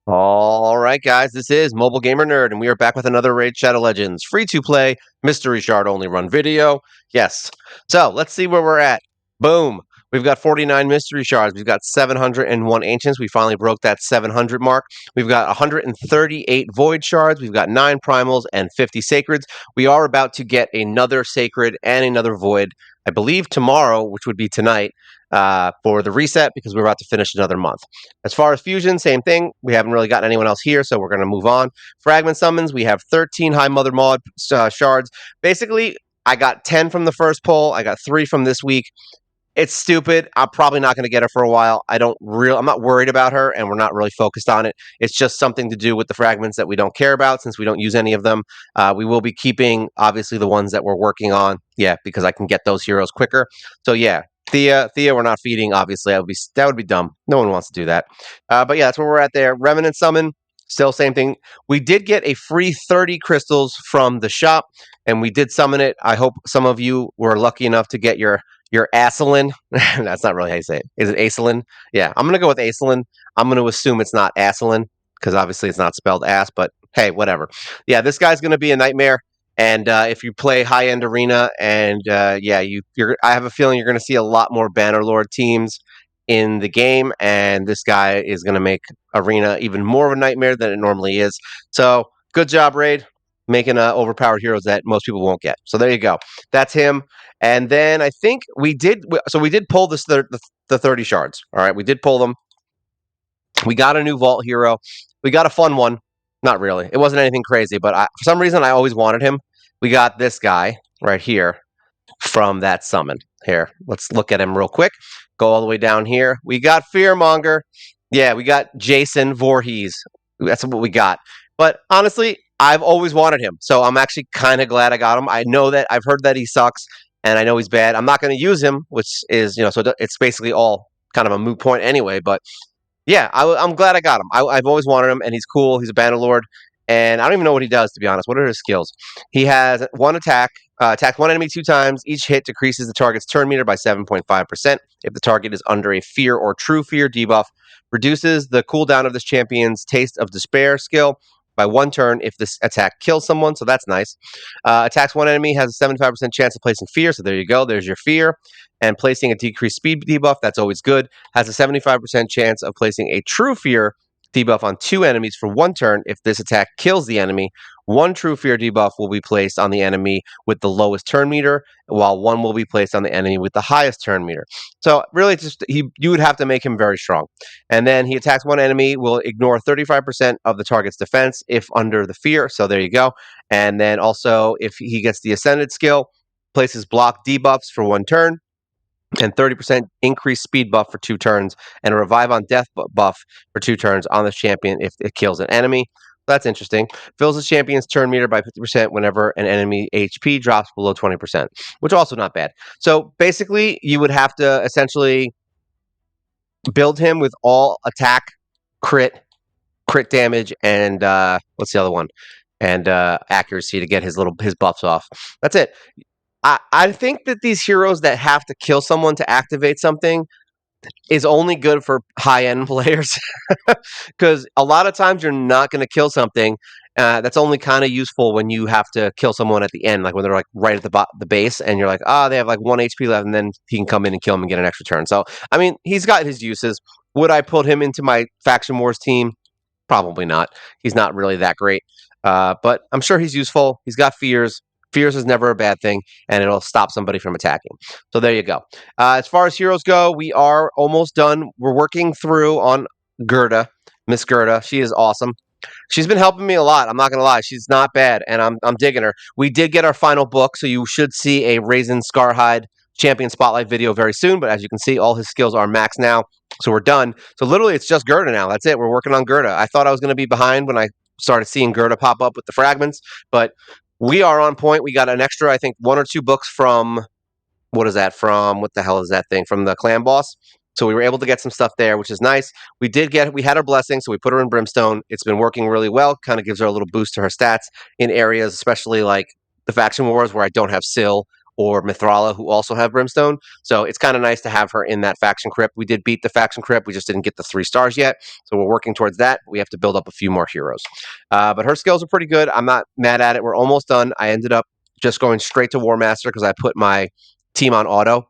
All right, guys, this is MobileGamerNerd, and we are back with another Raid Shadow Legends free-to-play mystery shard only run video. Yes. So let's see where we're at. Boom. We've got 49 mystery shards. We've got 701 ancients. We finally broke that 700 mark. We've got 138 void shards. We've got 9 primals and 50 sacreds. We are about to get another sacred and another void, I believe tomorrow, which would be tonight, for the reset because we're about to finish another month. As far as fusion, same thing. We haven't really gotten anyone else here, so we're going to move on. Fragment summons, we have 13 High Mother Maud shards. Basically, I got 10 from the first pull. I got 3 from this week. It's stupid. I'm probably not going to get her for a while. I'm not worried about her, and we're not really focused on it. It's just something to do with the fragments that we don't care about since we don't use any of them. We will be keeping, obviously, the ones that we're working on. Yeah, because I can get those heroes quicker. So yeah, Thea, we're not feeding. Obviously, that would be dumb. No one wants to do that. But yeah, that's where we're at there. Revenant summon, still same thing. We did get a free 30 crystals from the shop, and we did summon it. I hope some of you were lucky enough to get your Acelin. That's not really how you say it. Is it Acelin? Yeah, I'm gonna go with Acelin. I'm gonna assume it's not Acelin because obviously it's not spelled ass. But hey, whatever. Yeah, this guy's gonna be a nightmare. And if you play high end arena, and yeah, I have a feeling you're going to see a lot more Bannerlord teams in the game, and this guy is going to make arena even more of a nightmare than it normally is. So good job, Raid, making overpowered heroes that most people won't get. So there you go. That's him. And then I think we did. So we did pull the 30 shards. All right, we did pull them. We got a new vault hero. We got a fun one. Not really. It wasn't anything crazy, but for some reason I always wanted him. We got this guy right here from that summon. Here, let's look at him real quick. Go all the way down here. We got Fearmonger. Yeah, we got Jason Voorhees. That's what we got. But honestly, I've always wanted him. So I'm actually kind of glad I got him. I know that I've heard that he sucks and I know he's bad. I'm not going to use him, which is, so it's basically all kind of a moot point anyway. But yeah, I'm glad I got him. I've always wanted him, and he's cool. He's a Bannerlord, and I don't even know what he does, to be honest. What are his skills? He has one attack, attack one enemy 2 times. Each hit decreases the target's turn meter by 7.5%. If the target is under a fear or true fear debuff, reduces the cooldown of this champion's Taste of Despair skill by 1 turn if this attack kills someone, so that's nice. Attacks one enemy, has a 75% chance of placing fear, so there you go. There's your fear. And placing a decreased speed debuff, that's always good. Has a 75% chance of placing a true fear debuff on 2 enemies for 1 turn. If this attack kills the enemy, 1 true fear debuff will be placed on the enemy with the lowest turn meter, while 1 will be placed on the enemy with the highest turn meter. So really, you would have to make him very strong. And then he attacks 1 enemy, will ignore 35% of the target's defense if under the fear. So there you go. And then also, if he gets the Ascended skill, places block debuffs for 1 turn, and 30% increased speed buff for 2 turns, and a revive on death buff for 2 turns on the champion if it kills an enemy. That's interesting. Fills the champion's turn meter by 50% whenever an enemy HP drops below 20%, which also not bad. So basically, you would have to essentially build him with all attack, crit damage, and what's the other one? And accuracy to get his buffs off. That's it. I think that these heroes that have to kill someone to activate something is only good for high-end players, because a lot of times you're not going to kill something. That's only kind of useful when you have to kill someone at the end, like when they're like right at the base, and you're like, they have like 1 HP left, and then he can come in and kill him and get an extra turn. So, I mean, he's got his uses. Would I put him into my Faction Wars team? Probably not. He's not really that great. But I'm sure he's useful. He's got fears. Fears is never a bad thing, and it'll stop somebody from attacking. So there you go. As far as heroes go, we are almost done. We're working through on Guurda, Miss Guurda. She is awesome. She's been helping me a lot. I'm not gonna lie. She's not bad, and I'm digging her. We did get our final book, so you should see a Raisin Scarhide Champion Spotlight video very soon. But as you can see, all his skills are maxed now, so we're done. So literally, it's just Guurda now. That's it. We're working on Guurda. I thought I was gonna be behind when I started seeing Guurda pop up with the fragments, but we are on point. We got an extra, I think, 1 or 2 books from what is that from? What the hell is that thing from the clan boss? So we were able to get some stuff there, which is nice. We had our blessing, so we put her in Brimstone. It's been working really well. Kind of gives her a little boost to her stats in areas, especially like the Faction Wars where I don't have Syl or Mithrala, who also have Brimstone. So it's kind of nice to have her in that faction crypt. We did beat the faction crypt. We just didn't get the 3 stars yet. So we're working towards that. We have to build up a few more heroes. But her skills are pretty good. I'm not mad at it. We're almost done. I ended up just going straight to War Master because I put my team on auto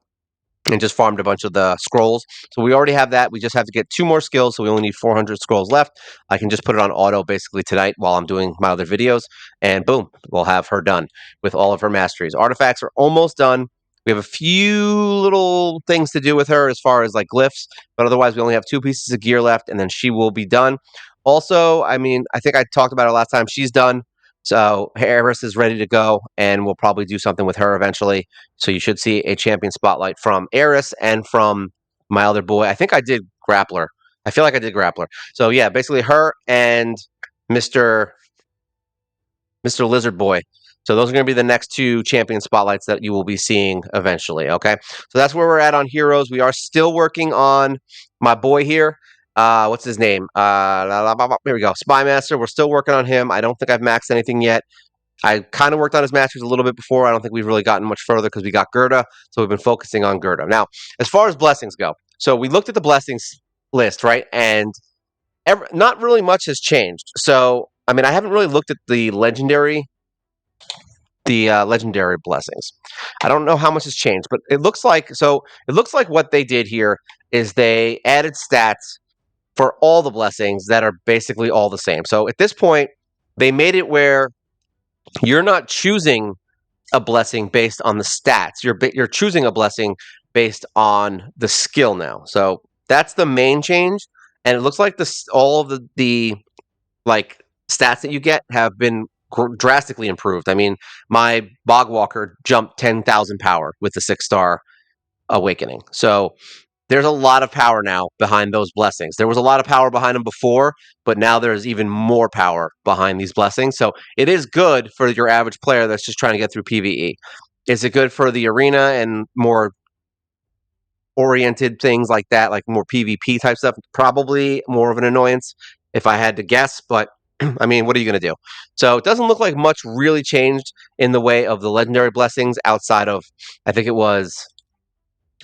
and just farmed a bunch of the scrolls. So we already have that. We just have to get 2 more skills, so we only need 400 scrolls left. I can just put it on auto basically tonight while I'm doing my other videos, and boom, we'll have her done with all of her masteries. Artifacts are almost done. We have a few little things to do with her as far as like glyphs, but otherwise we only have 2 pieces of gear left, and then she will be done. Also, I mean, I think I talked about her last time. She's done. So Harris is ready to go, and we'll probably do something with her eventually. So you should see a champion spotlight from Eris and from my other boy. I think I did Grappler. I feel like I did Grappler. So yeah, basically her and Mr. Lizard Boy. So those are going to be the next 2 champion spotlights that you will be seeing eventually. Okay, so that's where we're at on heroes. We are still working on my boy here. What's his name? Here we go. Spymaster. We're still working on him. I don't think I've maxed anything yet. I kind of worked on his masters a little bit before. I don't think we've really gotten much further because we got Guurda, so we've been focusing on Guurda. Now, as far as blessings go, so we looked at the blessings list, right? And not really much has changed. So, I mean, I haven't really looked at the legendary blessings. I don't know how much has changed, but it looks like what they did here is they added stats for all the blessings that are basically all the same. So at this point, they made it where you're not choosing a blessing based on the stats. You're choosing a blessing based on the skill now. So that's the main change, and it looks like all of the like stats that you get have been drastically improved. I mean, my Bogwalker jumped 10,000 power with the 6-star awakening. So there's a lot of power now behind those blessings. There was a lot of power behind them before, but now there's even more power behind these blessings. So it is good for your average player that's just trying to get through PvE. Is it good for the arena and more oriented things like that, like more PvP type stuff? Probably more of an annoyance if I had to guess, but I mean, what are you going to do? So it doesn't look like much really changed in the way of the legendary blessings outside of, I think it was,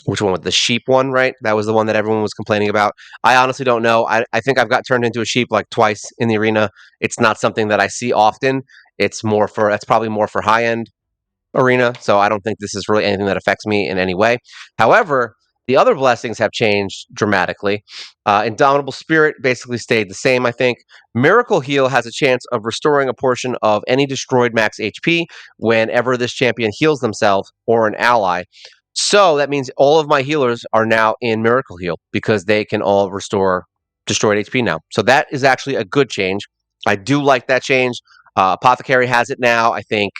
which one was the sheep one, right? That was the one that everyone was complaining about. I honestly don't know. I think I've got turned into a sheep like twice in the arena. It's not something that I see often. That's probably more for high end arena. So I don't think this is really anything that affects me in any way. However, the other blessings have changed dramatically. Indomitable Spirit basically stayed the same, I think. Miracle Heal has a chance of restoring a portion of any destroyed max HP whenever this champion heals themselves or an ally. So that means all of my healers are now in Miracle Heal because they can all restore destroyed HP now. So that is actually a good change. I do like that change. Apothecary has it now. I think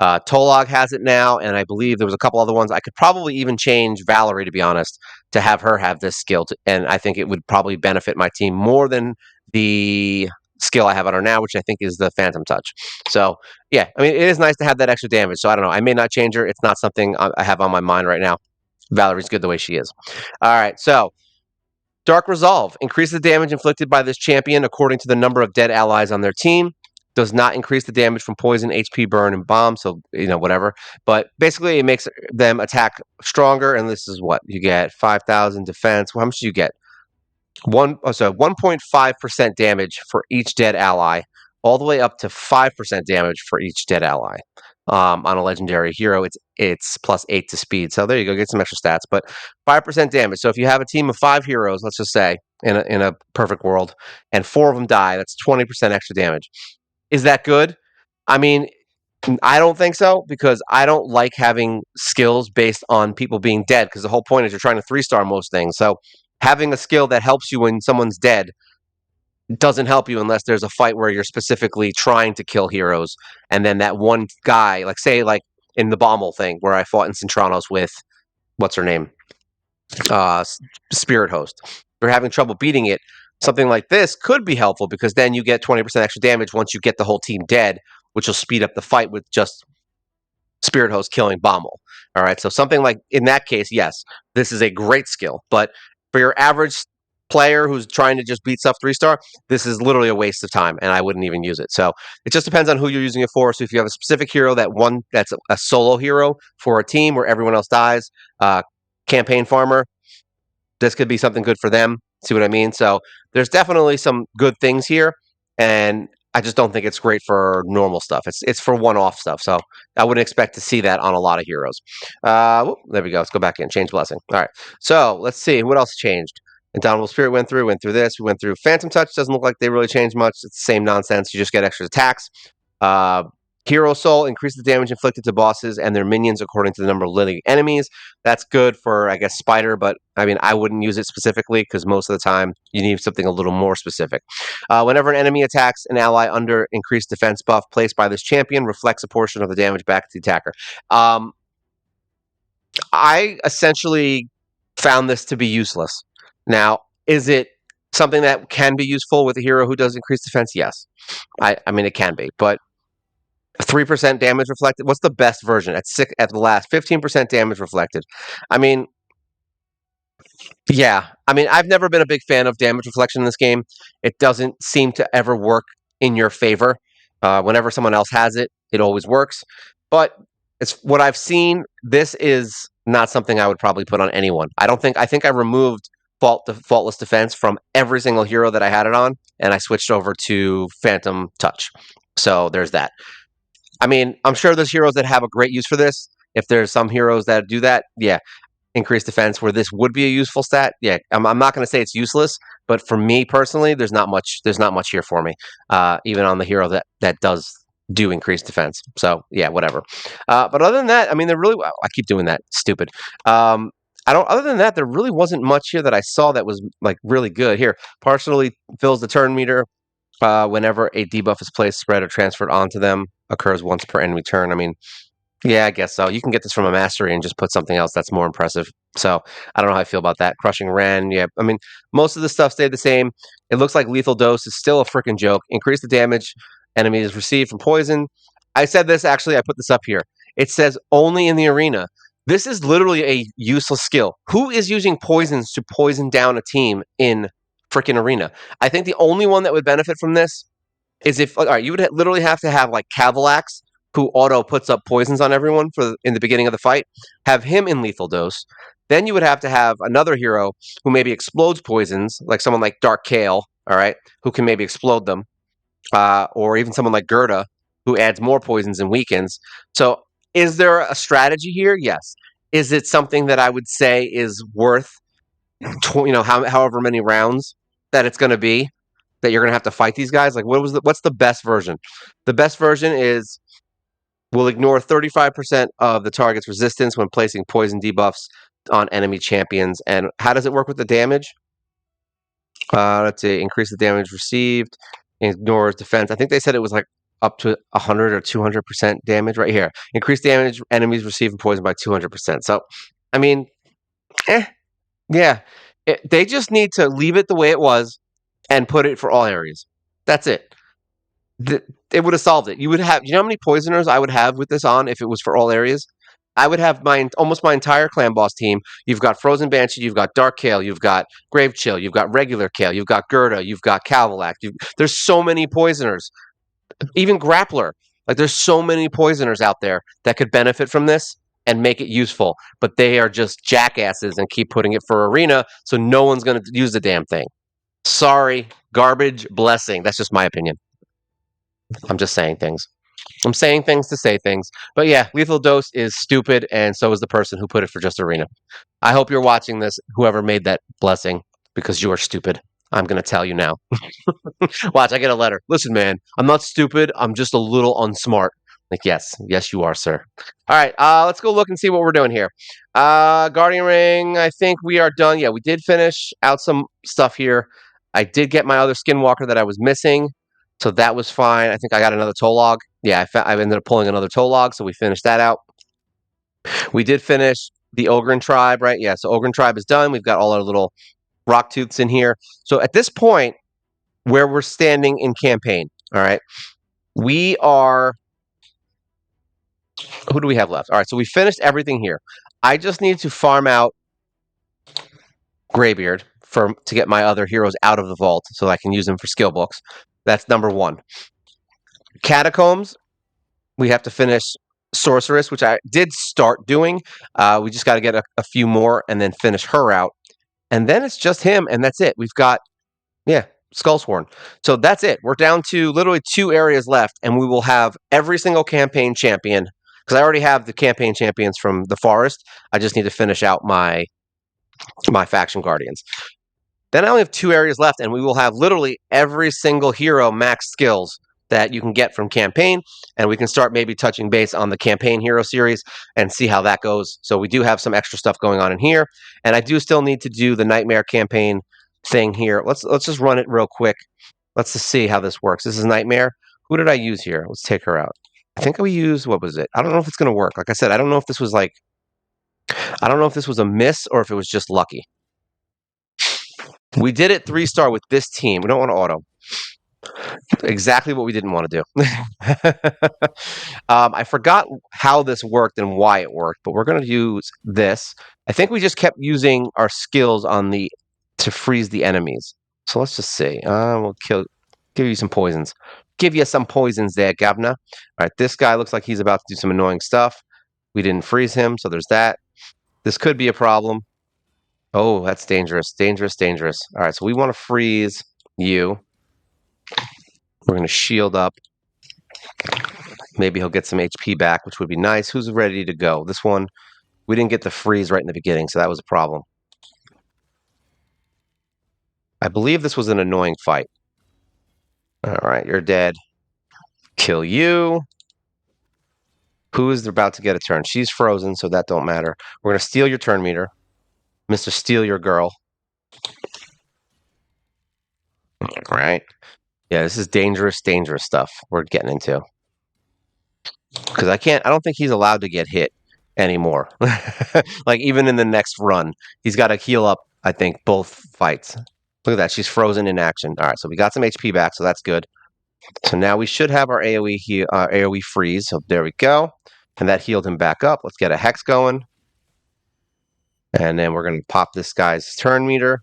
Tolog has it now, and I believe there was a couple other ones. I could probably even change Valerie, to be honest, to have her have this skill, and I think it would probably benefit my team more than the skill I have on her now, which I think is the Phantom Touch. So, yeah, I mean, it is nice to have that extra damage. So, I don't know. I may not change her. It's not something I have on my mind right now. Valerie's good the way she is. All right, so Dark Resolve. Increase the damage inflicted by this champion according to the number of dead allies on their team. Does not increase the damage from poison, HP, burn, and bomb. So, whatever. But basically, it makes them attack stronger. And this is what you get: 5,000 defense. How much do you get? 1.5% damage for each dead ally, all the way up to 5% damage for each dead ally. On a legendary hero, it's +8 to speed. So there you go, get some extra stats. But 5% damage. So if you have a team of 5 heroes, let's just say in a perfect world, and 4 of them die, that's 20% extra damage. Is that good? I mean, I don't think so, because I don't like having skills based on people being dead, because the whole point is you're trying to 3-star most things. So having a skill that helps you when someone's dead doesn't help you unless there's a fight where you're specifically trying to kill heroes, and then that one guy, like say like in the Bommel thing where I fought in Centranos with what's her name, Spirit Host. If you're having trouble beating it, something like this could be helpful, because then you get 20% extra damage once you get the whole team dead, which will speed up the fight with just Spirit Host killing Bommel. All right, so something like in that case, yes, this is a great skill. But for your average player who's trying to just beat stuff 3-star, this is literally a waste of time, and I wouldn't even use it. So it just depends on who you're using it for. So if you have a specific hero that's a solo hero for a team where everyone else dies, campaign farmer, this could be something good for them. See what I mean? So there's definitely some good things here, and I just don't think it's great for normal stuff. It's for one-off stuff. So I wouldn't expect to see that on a lot of heroes. There we go. Let's go back in. Change blessing. All right. So let's see what else changed. Indomitable Spirit went through this. We went through Phantom Touch. Doesn't look like they really changed much. It's the same nonsense. You just get extra attacks. Uh, Hero Soul increases the damage inflicted to bosses and their minions according to the number of living enemies. That's good for, I guess, Spider, but I mean, I wouldn't use it specifically because most of the time you need something a little more specific. Whenever an enemy attacks an ally under increased defense buff placed by this champion, reflects a portion of the damage back to the attacker. I essentially found this to be useless. Now, is it something that can be useful with a hero who does increased defense? Yes. I mean, it can be, but 3% damage reflected. What's the best version? At the last 15% damage reflected. I mean, yeah. I mean, I've never been a big fan of damage reflection in this game. It doesn't seem to ever work in your favor. Whenever someone else has it, it always works. But it's what I've seen. This is not something I would probably put on anyone. I think I removed faultless defense from every single hero that I had it on, and I switched over to Phantom Touch. So there's that. I mean, I'm sure there's heroes that have a great use for this. If there's some heroes that do that, yeah, increased defense where this would be a useful stat. Yeah, I'm not going to say it's useless, but for me personally, there's not much. There's not much here for me, even on the hero that does do increased defense. So yeah, whatever. But other than that, I mean, I keep doing that. Stupid. I don't. Other than that, there really wasn't much here that I saw that was like really good. Here, partially fills the turn meter. Whenever a debuff is placed, spread, or transferred onto them, occurs once per enemy turn. I mean, yeah, I guess so. You can get this from a mastery and just put something else that's more impressive. So I don't know how I feel about that. Crushing Ren, yeah. I mean, most of the stuff stayed the same. It looks like Lethal Dose is still a freaking joke. Increase the damage enemies receive from poison. I said this, actually, I put this up here. It says only in the arena. This is literally a useless skill. Who is using poisons to poison down a team in freaking arena? I think the only one that would benefit from this is if, all right, you would literally have to have like Cavalax, who auto puts up poisons on everyone for in the beginning of the fight, have him in lethal dose. Then you would have to have another hero who maybe explodes poisons, like someone like Dark Kale, all right, who can maybe explode them, or even someone like Guurda, who adds more poisons and weakens. So, is there a strategy here? Yes. Is it something that I would say is worth, however many rounds that it's going to be? That you're going to have to fight these guys? Like, what's the best version? The best version is will ignore 35% of the target's resistance when placing poison debuffs on enemy champions. And how does it work with the damage? Let's see, increase the damage received, ignores defense. I think they said it was like up to 100 or 200% damage right here. Increase damage enemies receive from poison by 200%. So, I mean, yeah. They just need to leave it the way it was and put it for all areas. That's it. It would have solved it. You know how many poisoners I would have with this on if it was for all areas? I would have almost my entire clan boss team. You've got Frozen Banshee, you've got Dark Kale, you've got Grave Chill, you've got regular Kale, you've got Guurda, you've got Cavalac. There's so many poisoners. Even Grappler. Like there's so many poisoners out there that could benefit from this and make it useful, but they are just jackasses and keep putting it for arena, so no one's going to use the damn thing. Sorry, garbage blessing. That's just my opinion. I'm just saying things. I'm saying things to say things. But yeah, Lethal Dose is stupid, and so is the person who put it for just arena. I hope you're watching this, whoever made that blessing, because you are stupid. I'm going to tell you now. Watch, I get a letter. Listen, man, I'm not stupid. I'm just a little unsmart. Like, yes, you are, sir. All right, let's go look and see what we're doing here. Guardian Ring, I think we are done. Yeah, we did finish out some stuff here. I did get my other Skinwalker that I was missing, so that was fine. I think I got another toe log. Yeah, I ended up pulling another toe log, so we finished that out. We did finish the Ogren Tribe, right? Yeah, so Ogren Tribe is done. We've got all our little rock tooths in here. So at this point, where we're standing in campaign, all right, we are. Who do we have left? All right, so we finished everything here. I just need to farm out Graybeard to get my other heroes out of the vault so I can use them for skill books. That's number 1. Catacombs, we have to finish Sorceress, which I did start doing. We just got to get a few more and then finish her out. And then it's just him, and that's it. We've got, yeah, Skullsworn. So that's it. We're down to literally 2 areas left, and we will have every single campaign champion. Because I already have the campaign champions from the forest. I just need to finish out my faction guardians. Then I only have 2 areas left, and we will have literally every single hero max skills that you can get from campaign, and we can start maybe touching base on the campaign hero series and see how that goes. So we do have some extra stuff going on in here, and I do still need to do the Nightmare campaign thing here. Let's just run it real quick. Let's just see how this works. This is Nightmare. Who did I use here? Let's take her out. I think we used, what was it? I don't know if it's going to work. Like I said, I don't know if this was a miss or if it was just lucky. We did it 3-star with this team. We don't want to auto. Exactly what we didn't want to do. I forgot how this worked and why it worked, but we're going to use this. I think we just kept using our skills to freeze the enemies. So let's just see. We'll give you some poisons. Give you some poisons there, Governor. All right, this guy looks like he's about to do some annoying stuff. We didn't freeze him, so there's that. This could be a problem. Oh, that's dangerous. Dangerous, dangerous. All right, so we want to freeze you. We're going to shield up. Maybe he'll get some HP back, which would be nice. Who's ready to go? This one, we didn't get the freeze right in the beginning, so that was a problem. I believe this was an annoying fight. All right, you're dead. Kill you. Who is about to get a turn? She's frozen, so that don't matter. We're going to steal your turn meter. Mr. Steal Your Girl. All right. Yeah, this is dangerous, dangerous stuff we're getting into. Because I don't think he's allowed to get hit anymore. Like, even in the next run, he's got to heal up, I think, both fights. Look at that. She's frozen in action. All right, so we got some HP back, so that's good. So now we should have our AoE freeze. So there we go. And that healed him back up. Let's get a Hex going. And then we're going to pop this guy's turn meter.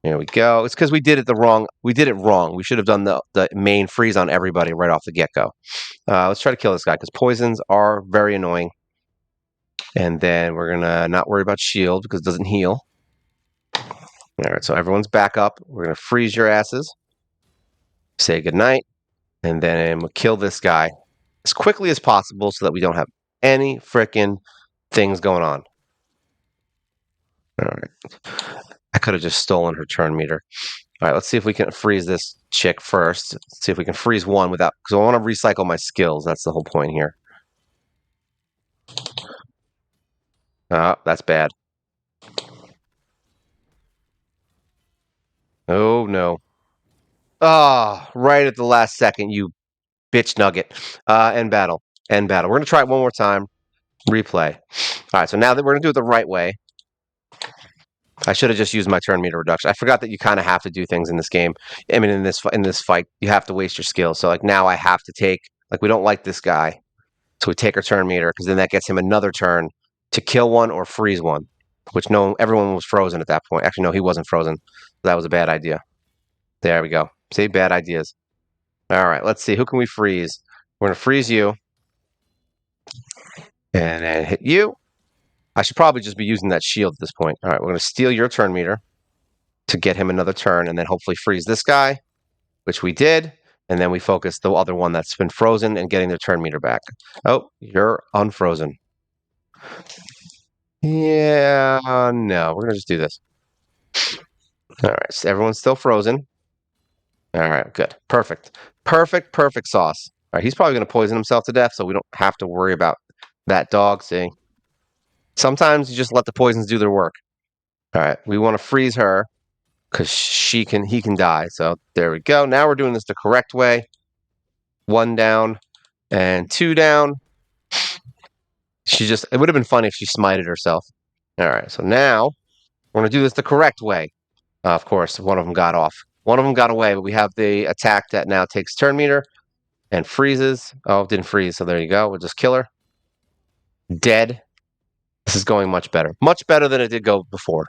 There we go. It's because we did it wrong. We did it wrong. We should have done the main freeze on everybody right off the get-go. Let's try to kill this guy because poisons are very annoying. And then we're going to not worry about shield because it doesn't heal. All right, so everyone's back up. We're going to freeze your asses. Say goodnight. And then we'll kill this guy as quickly as possible so that we don't have any frickin' things going on. All right. I could have just stolen her turn meter. All right, let's see if we can freeze this chick first. Let's see if we can freeze one without... Because I want to recycle my skills. That's the whole point here. That's bad. Oh, no. Right at the last second, you bitch nugget. End battle. End battle. We're going to try it one more time. Replay. All right, so now that we're going to do it the right way. I should have just used my turn meter reduction. I forgot that you kind of have to do things in this game. I mean, in this fight, you have to waste your skills. So, like, now I have to take... Like, we don't like this guy. So we take our turn meter, because then that gets him another turn to kill one or freeze one. Which, everyone was frozen at that point. Actually, no, he wasn't frozen. That was a bad idea. There we go. See, bad ideas. All right, let's see. Who can we freeze? We're going to freeze you. And then hit you. I should probably just be using that shield at this point. All right, we're going to steal your turn meter to get him another turn, and then hopefully freeze this guy, which we did. And then we focus the other one that's been frozen and getting their turn meter back. Oh, you're unfrozen. Yeah, no, we're going to just do this. All right, so everyone's still frozen. All right, good. Perfect. Perfect sauce. All right, he's probably going to poison himself to death, so we don't have to worry about that dog. See? Sometimes you just let the poisons do their work. All right, we want to freeze her because he can die. So there we go. Now we're doing this the correct way. 1 down and 2 down. It would have been funny if she smited herself. All right, so now we're going to do this the correct way. Of course, one of them got off. One of them got away, but we have the attack that now takes turn meter and freezes. Oh, it didn't freeze, so there you go. We'll just kill her. Dead. This is going much better. Much better than it did go before.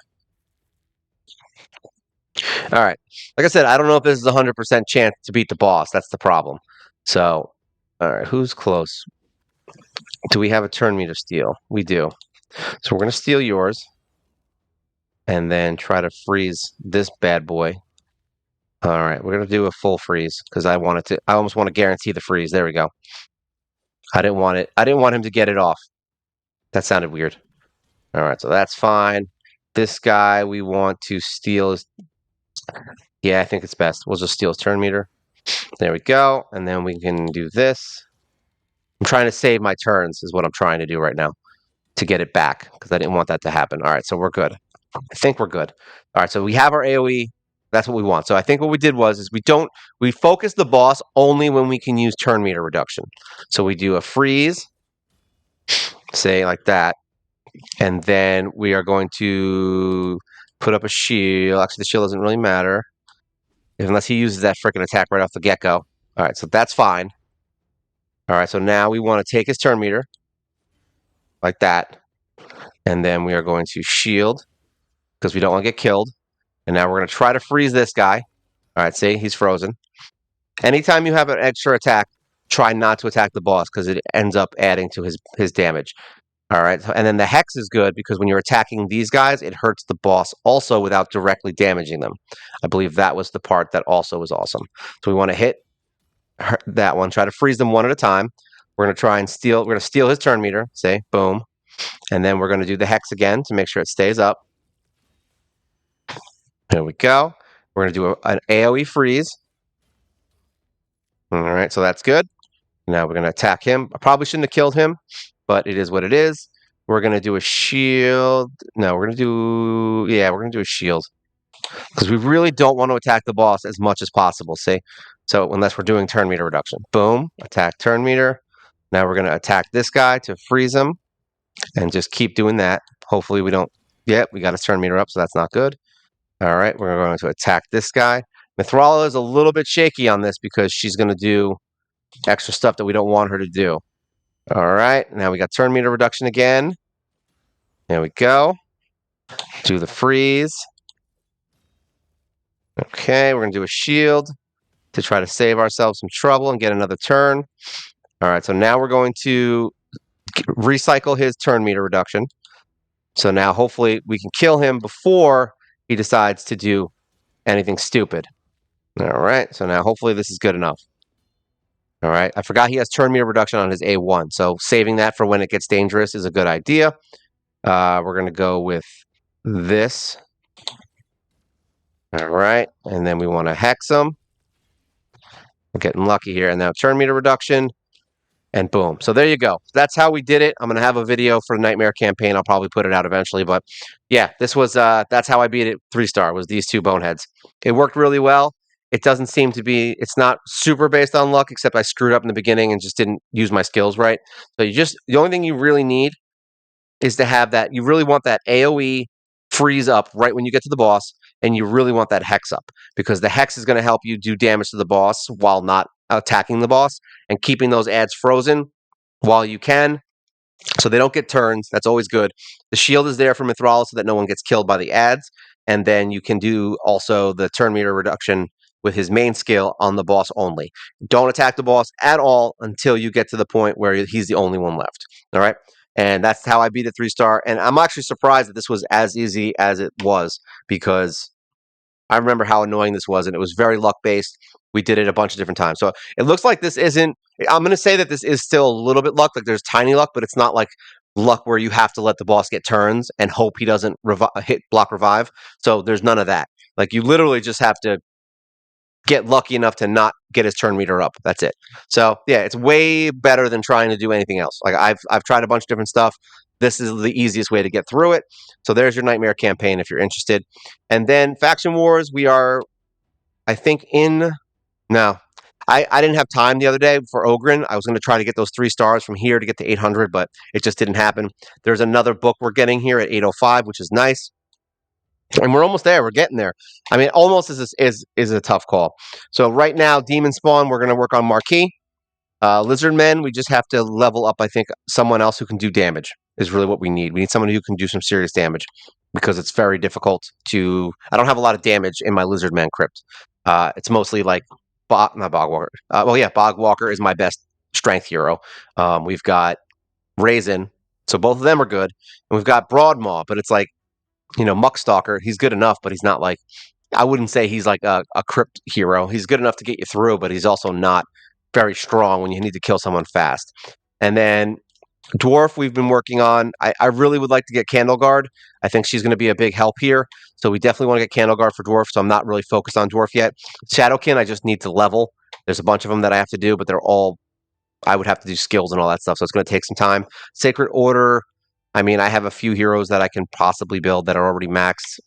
All right. Like I said, I don't know if this is a 100% chance to beat the boss. That's the problem. So, all right, who's close? Do we have a turn meter steal? We do. So we're going to steal yours and then try to freeze this bad boy. All right, we're going to do a full freeze because I almost want to guarantee the freeze. There we go. I didn't want it. I didn't want him to get it off. That sounded weird. All right, so that's fine. This guy we want to steal his... Yeah, I think it's best. We'll just steal his turn meter. There we go. And then we can do this. I'm trying to save my turns is what I'm trying to do right now to get it back because I didn't want that to happen. All right, so we're good. I think we're good. All right, so we have our AoE. That's what we want. So I think what we did was we focus the boss only when we can use turn meter reduction. So we do a freeze, say like that, and then we are going to put up a shield. Actually, the shield doesn't really matter unless he uses that freaking attack right off the get-go. All right, so that's fine. All right, so now we want to take his turn meter like that, and then we are going to shield because we don't want to get killed. And now we're going to try to freeze this guy. All right, see, he's frozen. Anytime you have an extra attack, try not to attack the boss because it ends up adding to his damage. All right, and then the hex is good because when you're attacking these guys, it hurts the boss also without directly damaging them. I believe that was the part that also was awesome. So we want to hit that one, try to freeze them one at a time. We're going to try and steal. We're going to steal his turn meter. Say, boom. And then we're going to do the hex again to make sure it stays up. There we go. We're going to do an AoE freeze. All right, so that's good. Now we're going to attack him. I probably shouldn't have killed him, but it is what it is. We're going to do a shield. No, we're going to do a shield. Because we really don't want to attack the boss as much as possible, see? So unless we're doing turn meter reduction. Boom, attack turn meter. Now we're going to attack this guy to freeze him and just keep doing that. Hopefully we don't... Yep, we got his turn meter up, so that's not good. All right, we're going to attack this guy. Mithrala is a little bit shaky on this because she's going to do extra stuff that we don't want her to do. All right, now we got turn meter reduction again. There we go. Do the freeze. Okay, we're going to do a shield to try to save ourselves some trouble and get another turn. All right, so now we're going to recycle his turn meter reduction. So now hopefully we can kill him before he decides to do anything stupid. All right, so now hopefully this is good enough. All right, I forgot he has turn meter reduction on his A1, so saving that for when it gets dangerous is a good idea. We're going to go with this. All right, and then we want to hex him. We're getting lucky here, and now turn meter reduction, and boom. So there you go. That's how we did it. I'm going to have a video for the Nightmare campaign. I'll probably put it out eventually, but yeah, this was that's how I beat it 3-star, was these two boneheads. It worked really well. It doesn't seem to be, it's not super based on luck, except I screwed up in the beginning and just didn't use my skills right. So the only thing you really need is to have that, you really want that AoE freeze up right when you get to the boss, and you really want that hex up, because the hex is going to help you do damage to the boss while not attacking the boss, and keeping those ads frozen while you can, so they don't get turns. That's always good. The shield is there for Mithrala so that no one gets killed by the ads, and then you can do also the turn meter reduction with his main skill on the boss only. Don't attack the boss at all until you get to the point where he's the only one left. All right? And that's how I beat a 3-star. And I'm actually surprised that this was as easy as it was, because I remember how annoying this was, and it was very luck-based. We did it a bunch of different times. So it looks like this isn't... I'm going to say that this is still a little bit luck. Like, there's tiny luck, but it's not like luck where you have to let the boss get turns and hope he doesn't block revive. So there's none of that. Like, you literally just have to get lucky enough to not get his turn meter up. That's it. So yeah, it's way better than trying to do anything else. Like, I've tried a bunch of different stuff. This is the easiest way to get through it. So there's your Nightmare campaign if you're interested. And then Faction Wars, we are, I think, in... No, I didn't have time the other day for Ogren. I was going to try to get those 3 stars from here to get to 800, but it just didn't happen. There's another book we're getting here at 805, which is nice. And we're almost there. We're getting there. I mean, almost is a tough call. So right now, Demon Spawn, we're going to work on Marquis. Lizard Men, we just have to level up, I think, someone else who can do damage is really what we need. We need someone who can do some serious damage. because it's very difficult to. I don't have a lot of damage in my Lizardman crypt. It's mostly like not Bogwalker. Well, yeah, Bogwalker is my best strength hero. We've got Raisin, so both of them are good, and we've got Broadmaw, but it's like Muckstalker. He's good enough, but he's not like I wouldn't say he's like a crypt hero. He's good enough to get you through, but he's also not very strong when you need to kill someone fast. And then Dwarf, we've been working on. I really would like to get Candle Guard. I think she's going to be a big help here. So we definitely want to get Candle Guard for Dwarf. So I'm not really focused on Dwarf yet. Shadowkin, I just need to level. There's a bunch of them that I have to do, but they're all, I would have to do skills and all that stuff. So it's going to take some time. Sacred Order, I mean, I have a few heroes that I can possibly build that are already maxed.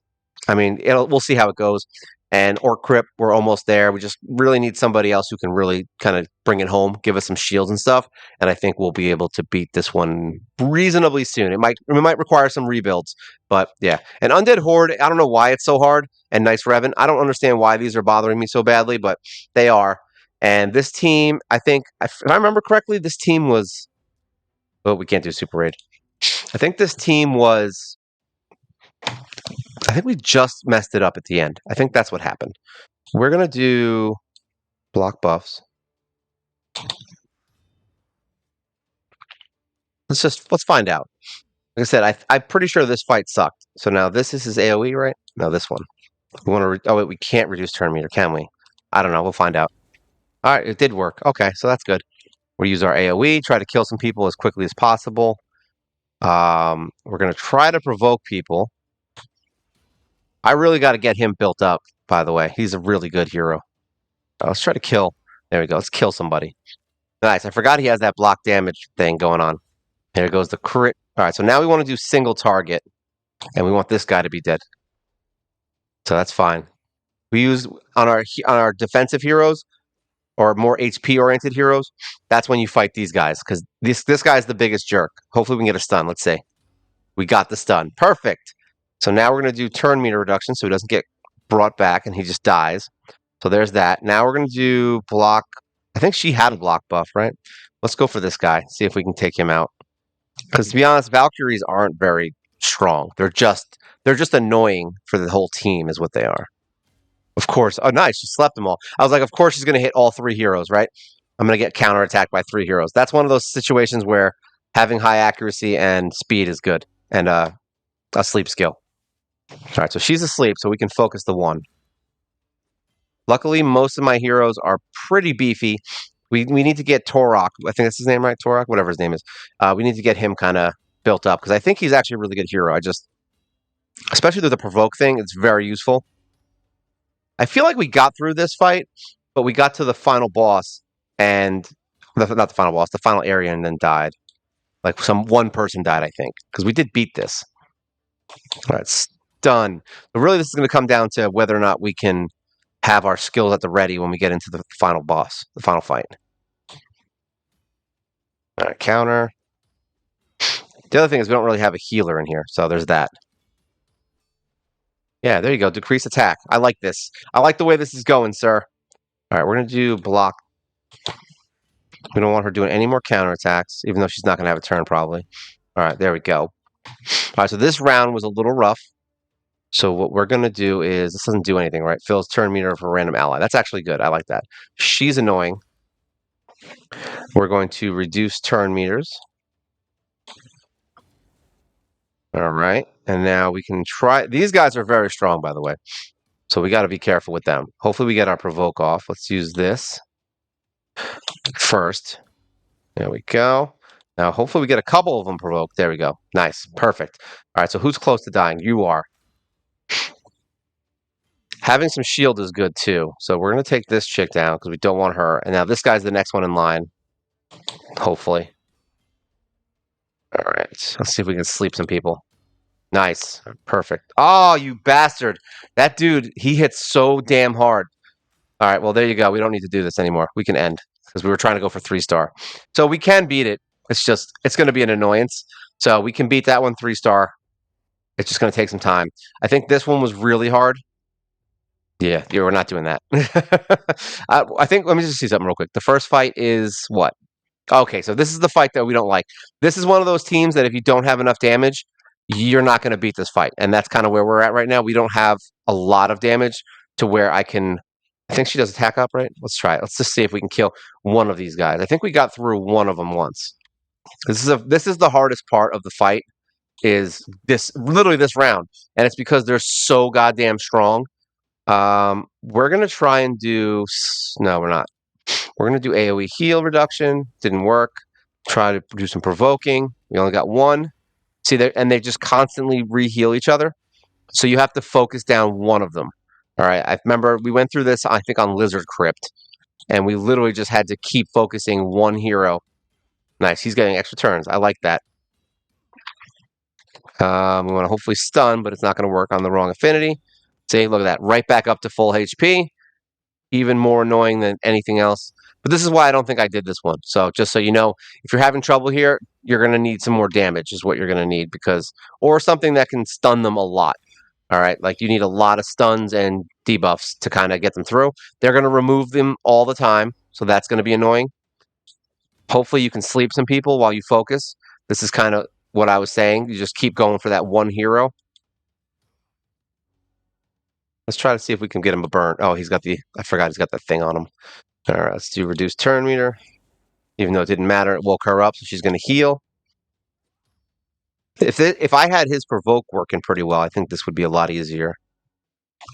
I mean, we'll see how it goes. And Orc Crypt, we're almost there. We just really need somebody else who can really kind of bring it home, give us some shields and stuff. And I think we'll be able to beat this one reasonably soon. It might require some rebuilds, but yeah. And Undead Horde, I don't know why it's so hard. And Nice Revan, I don't understand why these are bothering me so badly, but they are. And this team, I think, if I remember correctly, this team was. Oh, we can't do Super Raid. I think this team was. I think we just messed it up at the end. I think that's what happened. We're going to do block buffs. Let's find out. Like I said, I'm pretty sure this fight sucked. So now this is his AoE, right? No, this one. We want to. Oh wait, we can't reduce turn meter, can we? I don't know. We'll find out. All right, it did work. Okay, so that's good. We use our AoE, try to kill some people as quickly as possible. We're going to try to provoke people. I really got to get him built up, by the way. He's a really good hero. Let's try to kill. There we go. Let's kill somebody. Nice. I forgot he has that block damage thing going on. There goes the crit. All right, so now we want to do single target, and we want this guy to be dead. So that's fine. We use on our defensive heroes or more HP oriented heroes. That's when you fight these guys because this guy's the biggest jerk. Hopefully we can get a stun. Let's see. We got the stun. Perfect. So now we're going to do turn meter reduction so he doesn't get brought back and he just dies. So there's that. Now we're going to do block. I think she had a block buff, right? Let's go for this guy. See if we can take him out. Because to be honest, Valkyries aren't very strong. They're just annoying for the whole team, is what they are. Of course. Oh, nice. She slept them all. I was like, of course she's going to hit all three heroes, right? I'm going to get counterattacked by three heroes. That's one of those situations where having high accuracy and speed is good, and a sleep skill. All right, so she's asleep, so we can focus the one. Luckily, most of my heroes are pretty beefy. We need to get Torok. I think that's his name, right? Torok, whatever his name is. We need to get him kind of built up because I think he's actually a really good hero. Especially with the provoke thing, it's very useful. I feel like we got through this fight, but we got to the final boss and not the final boss, the final area, and then died. Like one person died, I think, because we did beat this. All right, done. But really, this is going to come down to whether or not we can have our skills at the ready when we get into the final boss, the final fight. All right, counter. The other thing is we don't really have a healer in here, so there's that. Yeah, there you go. Decrease attack. I like this. I like the way this is going, sir. All right, we're going to do block. We don't want her doing any more counterattacks, even though she's not going to have a turn probably. All right, there we go. All right, so this round was a little rough. So what we're going to do is, this doesn't do anything, right? Fills turn meter for a random ally. That's actually good. I like that. She's annoying. We're going to reduce turn meters. All right. And now we can try. These guys are very strong, by the way. So we got to be careful with them. Hopefully we get our provoke off. Let's use this first. There we go. Now, hopefully we get a couple of them provoked. There we go. Nice. Perfect. All right. So who's close to dying? You are. Having some shield is good too. So we're going to take this chick down because we don't want her. And now this guy's the next one in line. Hopefully. All right. Let's see if we can sleep some people. Nice. Perfect. Oh, you bastard. That dude, he hits so damn hard. All right. Well, there you go. We don't need to do this anymore. We can end because we were trying to go for 3-star. So we can beat it. It's going to be an annoyance. So we can beat that one 3-star. It's just going to take some time. I think this one was really hard. Yeah, we're not doing that. I think, let me just see something real quick. The first fight is what? Okay, so this is the fight that we don't like. This is one of those teams that if you don't have enough damage, you're not going to beat this fight. And that's kind of where we're at right now. We don't have a lot of damage to where I can. I think she does attack up, right? Let's try it. Let's just see if we can kill one of these guys. I think we got through one of them once. This is the hardest part of the fight. Is this literally this round, and it's because they're so goddamn strong. We're gonna try and do. No, we're not. We're gonna do AOE heal reduction. Didn't work. Try to do some provoking. We only got one. See, they just constantly re-heal each other. So you have to focus down one of them. All right. I remember we went through this, I think, on Lizard Crypt, and we literally just had to keep focusing one hero. Nice. He's getting extra turns. I like that. We want to hopefully stun, but it's not going to work on the wrong affinity. See, look at that. Right back up to full HP. Even more annoying than anything else. But this is why I don't think I did this one. So just so you know, if you're having trouble here, you're going to need some more damage is what you're going to need or something that can stun them a lot. All right, like you need a lot of stuns and debuffs to kind of get them through. They're going to remove them all the time, so that's going to be annoying. Hopefully you can sleep some people while you focus. This is kind of what I was saying. You just keep going for that one hero. Let's try to see if we can get him a burn. Oh, I forgot he's got that thing on him. All right, let's do reduce turn meter. Even though it didn't matter, it woke her up, so she's going to heal. If I had his provoke working pretty well, I think this would be a lot easier.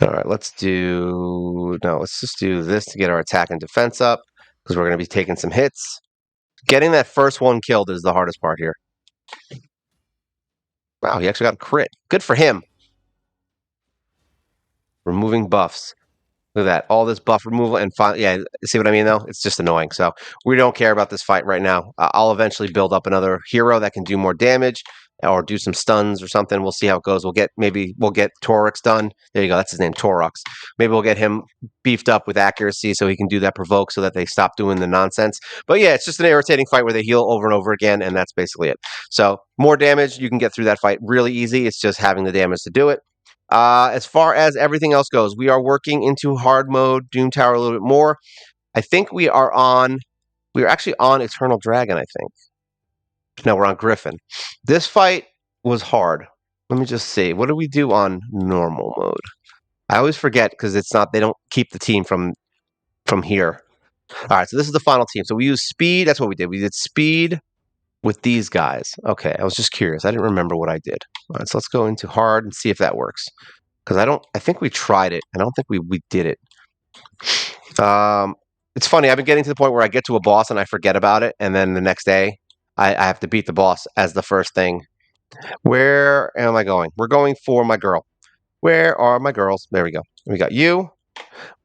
All right, let's just do this to get our attack and defense up, because we're going to be taking some hits. Getting that first one killed is the hardest part here. Wow, he actually got a crit. Good for him. Removing buffs. Look at that. All this buff removal and yeah, see what I mean though? It's just annoying. So we don't care about this fight right now. I'll eventually build up another hero that can do more damage or do some stuns or something. We'll see how it goes. Maybe we'll get Torix done. There you go. That's his name, Torix. Maybe we'll get him beefed up with accuracy so he can do that provoke so that they stop doing the nonsense. But yeah, it's just an irritating fight where they heal over and over again, and that's basically it. So more damage, you can get through that fight really easy. It's just having the damage to do it. As far as everything else goes, we are working into hard mode, Doom Tower a little bit more. I think we are actually on Eternal Dragon, I think. No, we're on Griffin. This fight was hard. Let me just see. What do we do on normal mode? I always forget because they don't keep the team from here. All right, so this is the final team. So we use speed. That's what we did. We did speed with these guys. Okay, I was just curious. I didn't remember what I did. All right, so let's go into hard and see if that works. Because I think we tried it. I don't think we did it. It's funny. I've been getting to the point where I get to a boss and I forget about it. And then the next day, I have to beat the boss as the first thing. Where am I going? We're going for my girl. Where are my girls? There we go. We got you.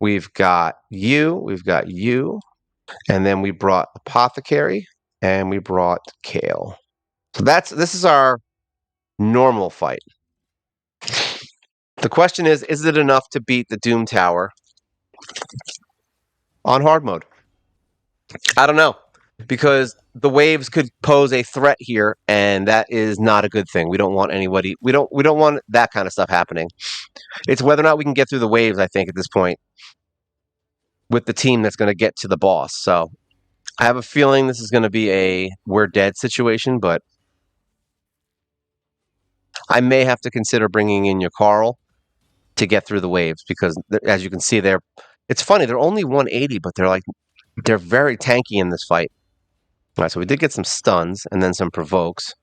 We've got you. We've got you. And then we brought Apothecary. And we brought Kale. So this is our normal fight. The question is it enough to beat the Doom Tower on hard mode? I don't know, because the waves could pose a threat here, and that is not a good thing. We don't want anybody. We don't want that kind of stuff happening. It's whether or not we can get through the waves. I think at this point, with the team that's going to get to the boss. So I have a feeling this is going to be a we're dead situation, but I may have to consider bringing in your Carl to get through the waves because, as you can see, it's funny. They're only 180, but they're very tanky in this fight. All right, so we did get some stuns and then some provokes.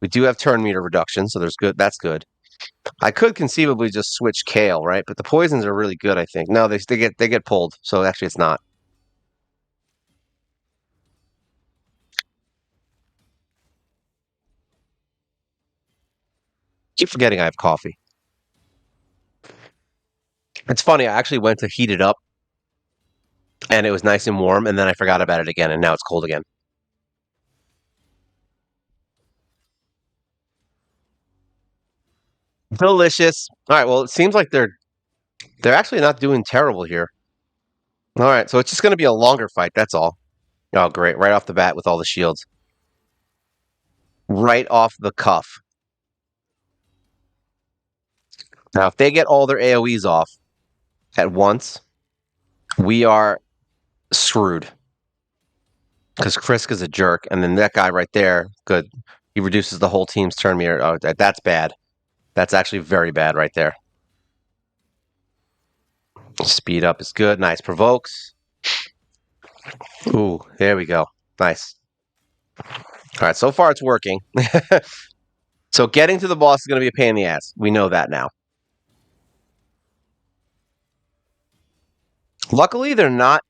We do have turn meter reduction, so that's good. I could conceivably just switch Kale, right? But the poisons are really good, I think. No, they get pulled, so actually it's not. Keep forgetting I have coffee. It's funny, I actually went to heat it up and it was nice and warm, and then I forgot about it again, and now it's cold again. Delicious. All right, well, it seems like they're actually not doing terrible here. All right, so it's just going to be a longer fight, that's all. Oh, great. Right off the bat with all the shields. Right off the cuff. Now, if they get all their AoEs off at once, we are screwed. Because Krisk is a jerk, and then that guy right there, good. He reduces the whole team's turn meter. Oh, that's bad. That's actually very bad right there. Speed up is good. Nice. Provokes. Ooh, there we go. Nice. All right, so far it's working. So getting to the boss is going to be a pain in the ass. We know that now. Luckily, they're not.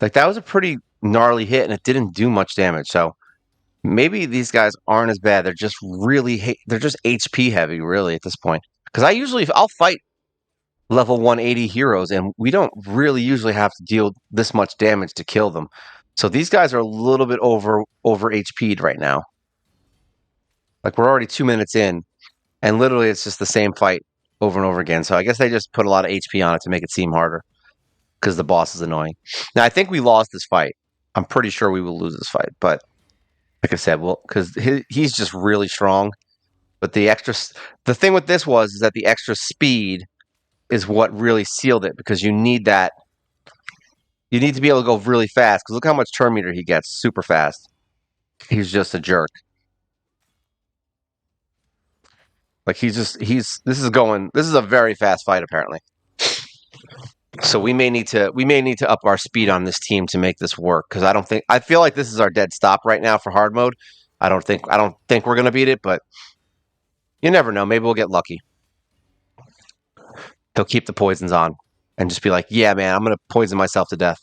Like, that was a pretty gnarly hit, and it didn't do much damage. So maybe these guys aren't as bad. They're just they're just HP heavy, really, at this point. Because I'll fight level 180 heroes, and we don't really usually have to deal this much damage to kill them. So these guys are a little bit over HP'd right now. Like, we're already 2 minutes in, and literally it's just the same fight over and over again. So I guess they just put a lot of HP on it to make it seem harder because the boss is annoying. Now, I think we lost this fight. I'm pretty sure we will lose this fight, but like I said, well, because he's just really strong. But the thing with this is that the extra speed is what really sealed it, because you need that. You need to be able to go really fast, because look how much turn meter he gets super fast. He's just a jerk. Like this is a very fast fight apparently. So we may need to up our speed on this team to make this work, because I feel like this is our dead stop right now for hard mode. I don't think we're gonna beat it, but you never know. Maybe we'll get lucky. He'll keep the poisons on and just be like, "Yeah, man, I'm gonna poison myself to death."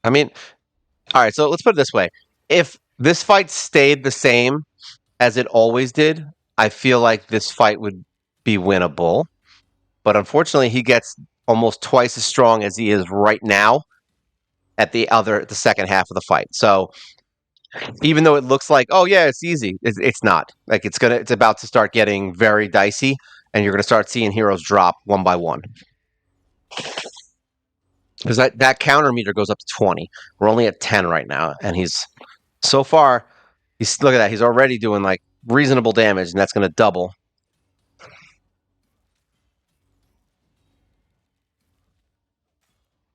I mean, all right. So let's put it this way: if this fight stayed the same as it always did, I feel like this fight would be winnable. But unfortunately, he gets almost twice as strong as he is right now at the second half of the fight. So even though it looks like, oh yeah, it's easy, it's not. Like it's about to start getting very dicey, and you're gonna start seeing heroes drop one by one. Because that counter meter goes up to 20. We're only at 10 right now, and so far look at that. He's already doing like reasonable damage, and that's going to double.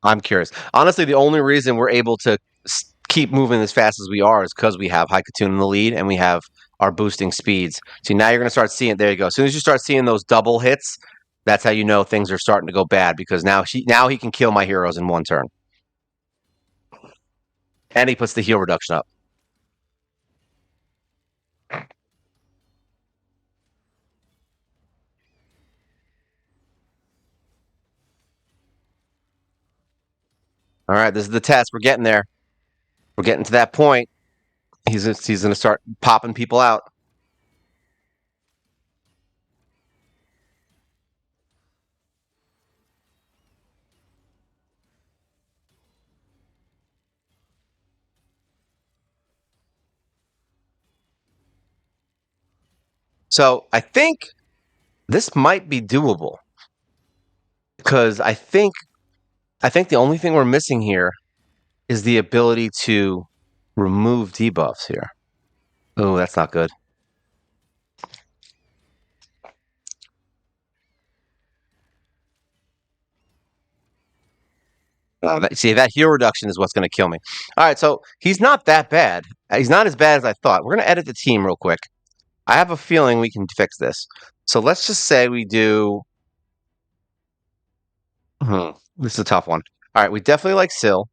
I'm curious. Honestly, the only reason we're able to keep moving as fast as we are is because we have Haikatun in the lead, and we have our boosting speeds. See, now you're going to start seeing. There you go. As soon as you start seeing those double hits, that's how you know things are starting to go bad, because now he can kill my heroes in one turn, and he puts the heal reduction up. All right, this is the test. We're getting there. We're getting to that point. He's going to start popping people out. So I think this might be doable, because I think the only thing we're missing here is the ability to remove debuffs here. Oh, that's not good. See, that heal reduction is what's going to kill me. All right, so he's not that bad. He's not as bad as I thought. We're going to edit the team real quick. I have a feeling we can fix this. So let's just say we do. This is a tough one. All right, we definitely like Syl.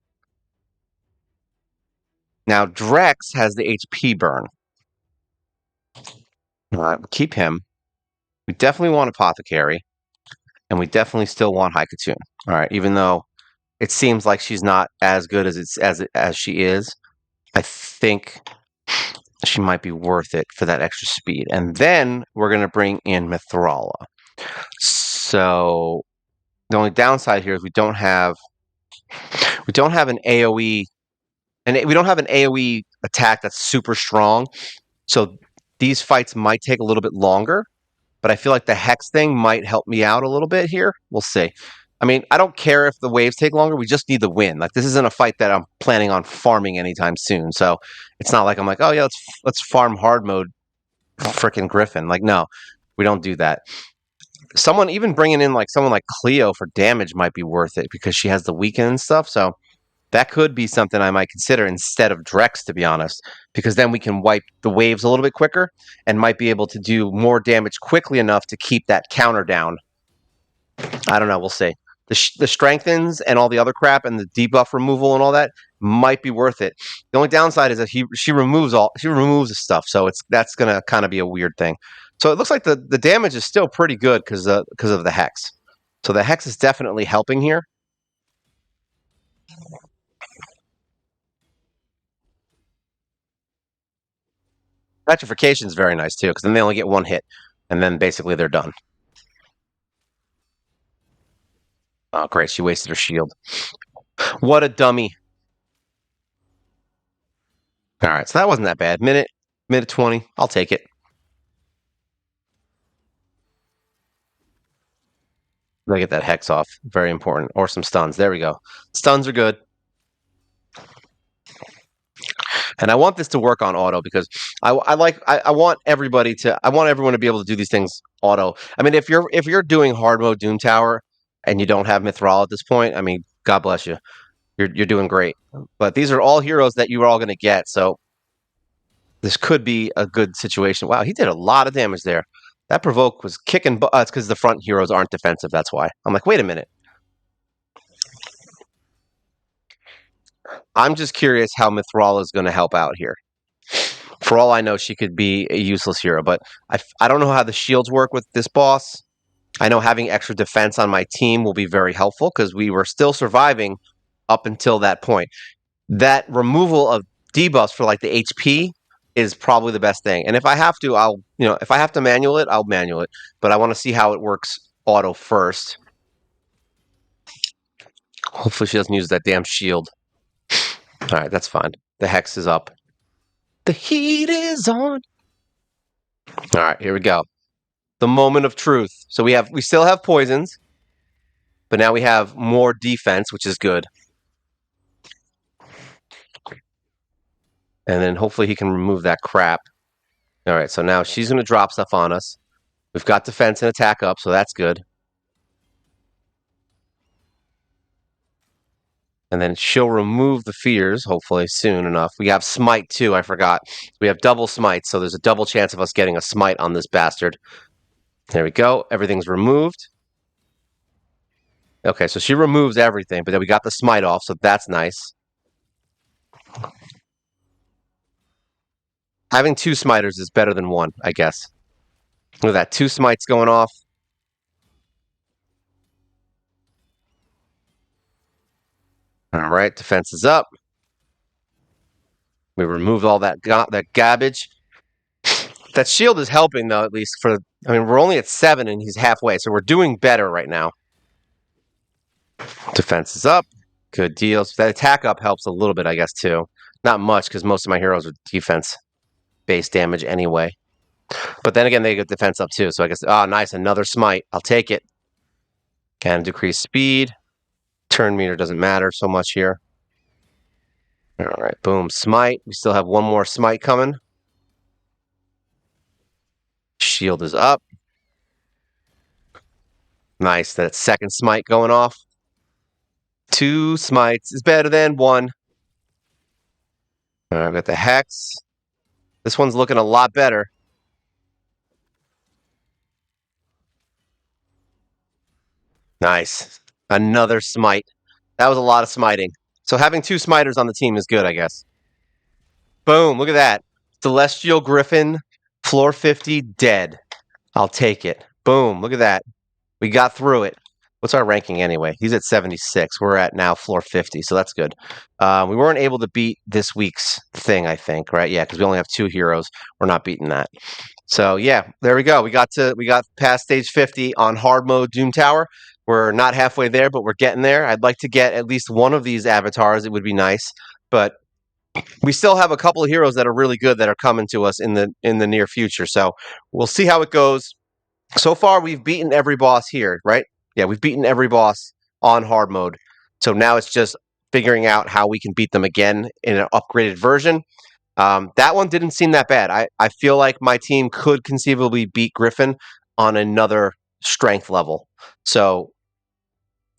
Now, Drex has the HP burn. All right, we'll keep him. We definitely want Apothecary, and we definitely still want Haikatun. All right, even though it seems like she's not as good as she is, I think she might be worth it for that extra speed. And then we're going to bring in Mithrala. So the only downside here is we don't have an AoE, and we don't have an AoE attack that's super strong. So these fights might take a little bit longer, but I feel like the Hex thing might help me out a little bit here. We'll see. I mean, I don't care if the waves take longer. We just need the win. Like, this isn't a fight that I'm planning on farming anytime soon. So it's not like I'm like, oh yeah, let's farm hard mode, freaking Griffin. Like, no, we don't do that. Even bringing in like someone like Cleo for damage might be worth it, because she has the weaken and stuff. So That could be something I might consider instead of Drex, to be honest, because then we can wipe the waves a little bit quicker and might be able to do more damage quickly enough to keep that counter down. I don't know. We'll see. The strengthens and all the other crap and the debuff removal and all that might be worth it. The only downside is that she removes the stuff, so that's gonna kind of be a weird thing. So it looks like the damage is still pretty good because of the hex. So the hex is definitely helping here. Petrification is very nice too, because then they only get one hit, and then basically they're done. Oh, great! She wasted her shield. What a dummy! All right, so that wasn't that bad. Minute 20. I'll take it. Gotta get that hex off. Very important. Or some stuns. There we go. Stuns are good. And I want this to work on auto because I want everybody to I want everyone to be able to do these things auto. I mean, if you're doing hard mode Doom Tower and you don't have Mithril at this point, I mean, God bless you. You're doing great. But these are all heroes that you are all going to get, so this could be a good situation. Wow, he did a lot of damage there. That provoke was kicking butt. It's because the front heroes aren't defensive. That's why. I'm like, wait a minute. I'm just curious how Mithril is going to help out here. For all I know, she could be a useless hero, but I don't know how the shields work with this boss. I know having extra defense on my team will be very helpful because we were still surviving up until that point. That removal of debuffs for like the HP is probably the best thing. And if I have to, if I have to manual it, I'll manual it. But I want to see how it works auto first. Hopefully she doesn't use that damn shield. All right, that's fine. The hex is up. The heat is on. All right, here we go. The moment of truth. So we still have poisons, but now we have more defense, which is good. And then hopefully he can remove that crap. All right, so now she's going to drop stuff on us. We've got defense and attack up, so that's good. And then she'll remove the fears, hopefully, soon enough. We have smite, too, I forgot. We have double smite, so there's a double chance of us getting a smite on this bastard. There we go. Everything's removed. Okay, so she removes everything, but then we got the smite off, so that's nice. Having two smiters is better than one, I guess. Look at that, two smites going off. All right, defense is up. We removed all that garbage. That shield is helping, though, at least for... I mean, we're only at 7, and he's halfway, so we're doing better right now. Defense is up. Good deals. That attack up helps a little bit, I guess, too. Not much, because most of my heroes are defense-based damage anyway. But then again, they get defense up, too, so I guess... Oh, nice, another smite. I'll take it. Can decrease speed. Turn meter doesn't matter so much here. All right, boom, smite. We still have one more smite coming. Shield is up. Nice, that second smite going off. 2 smites is better than 1. All right, I've got the hex. This one's looking a lot better. Nice. Another smite. That was a lot of smiting. So having 2 smiters on the team is good, I guess. Boom, look at that. Celestial Griffin, floor 50, dead. I'll take it. Boom, look at that. We got through it. What's our ranking anyway? He's at 76. We're at now floor 50, so that's good. We weren't able to beat this week's thing, I think, right? Yeah, because we only have 2 heroes. We're not beating that. So yeah, there we go. We got past stage 50 on hard mode Doom Tower. We're not halfway there, but we're getting there. I'd like to get at least one of these avatars. It would be nice, but we still have a couple of heroes that are really good that are coming to us in the near future. So we'll see how it goes. So far, we've beaten every boss here, right? Yeah, we've beaten every boss on hard mode. So now it's just figuring out how we can beat them again in an upgraded version. That one didn't seem that bad. I feel like my team could conceivably beat Griffin on another strength level. So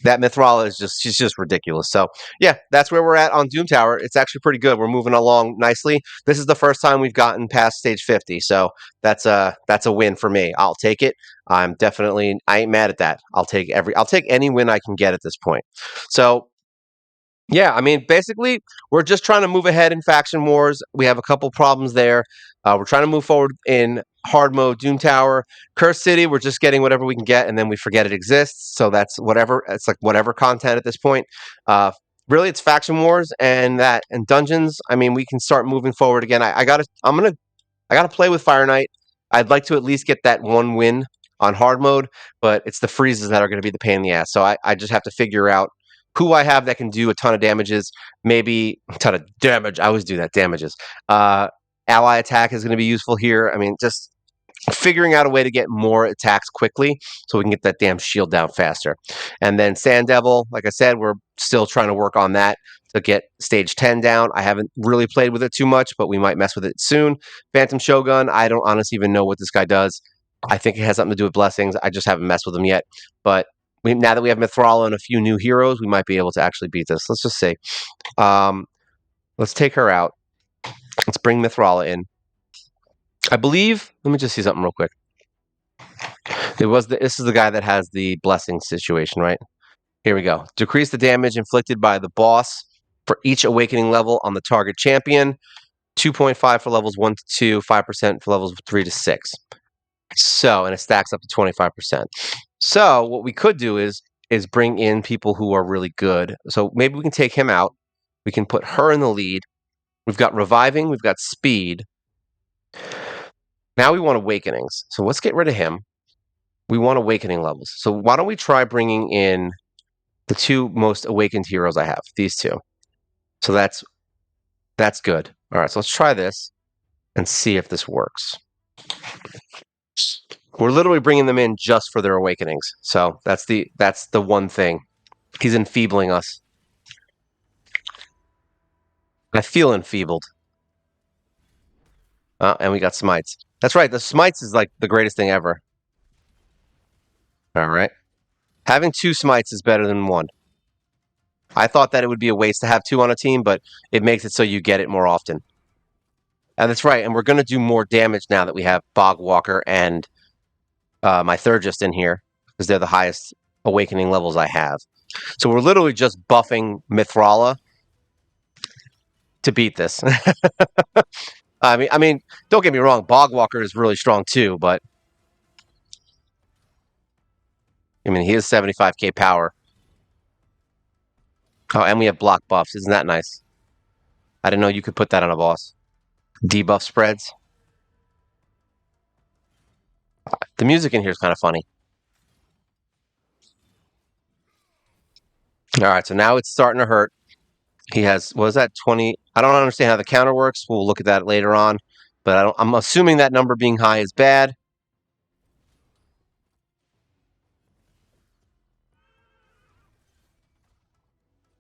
that Mithrala is she's just ridiculous. So yeah, that's where we're at on Doom Tower. It's actually pretty good. We're moving along nicely. This is the first time we've gotten past stage 50, so that's a win for me. I'll take it. I ain't mad at that. I'll take any win I can get at this point. So yeah, I mean, basically, we're just trying to move ahead in faction wars. We have a couple problems there. We're trying to move forward in hard mode, Doom Tower, Curse City. We're just getting whatever we can get, and then we forget it exists. So that's whatever. It's like whatever content at this point. Uh, really, it's faction wars and dungeons. I mean, we can start moving forward again. I gotta play with Fire Knight. I'd like to at least get that one win on hard mode, but it's the freezes that are going to be the pain in the ass. So I just have to figure out who I have that can do a ton of damages, maybe a ton of damage. I always do that, damages. Ally attack is going to be useful here. I mean, just figuring out a way to get more attacks quickly so we can get that damn shield down faster. And then Sand Devil, like I said, we're still trying to work on that to get stage 10 down. I haven't really played with it too much, but we might mess with it soon. Phantom Shogun, I don't honestly even know what this guy does. I think it has something to do with blessings. I just haven't messed with him yet. But now that we have Mithrala and a few new heroes, we might be able to actually beat this. Let's just see. Let's take her out. Let's bring Mithrala in. I believe, let me just see something real quick. This is the guy that has the blessing situation, right? Here we go. Decrease the damage inflicted by the boss for each awakening level on the target champion. 2.5 for levels 1 to 2, 5% for levels 3 to 6. So, and it stacks up to 25%. So, what we could do is bring in people who are really good. So, maybe we can take him out. We can put her in the lead. We've got reviving, we've got speed. Now we want awakenings. So, let's get rid of him. We want awakening levels. So, why don't we try bringing in the two most awakened heroes I have, these two. So that's good. All right, so let's try this and see if this works. We're literally bringing them in just for their awakenings. So that's the one thing. He's enfeebling us. I feel enfeebled. And we got smites. That's right. The smites is like the greatest thing ever. All right. Having 2 smites is better than 1. I thought that it would be a waste to have 2 on a team, but it makes it so you get it more often. And that's right. And we're going to do more damage now that we have Bogwalker and my Thurgist in here, because they're the highest awakening levels I have. So we're literally just buffing Mithrala to beat this. I mean, don't get me wrong, Bogwalker is really strong too, but I mean, he has 75k power. Oh, and we have block buffs. Isn't that nice? I didn't know you could put that on a boss. Debuff spreads. The music in here is kind of funny. All right, so now it's starting to hurt. He has, what is that, 20? I don't understand how the counter works. We'll look at that later on. But I'm assuming that number being high is bad.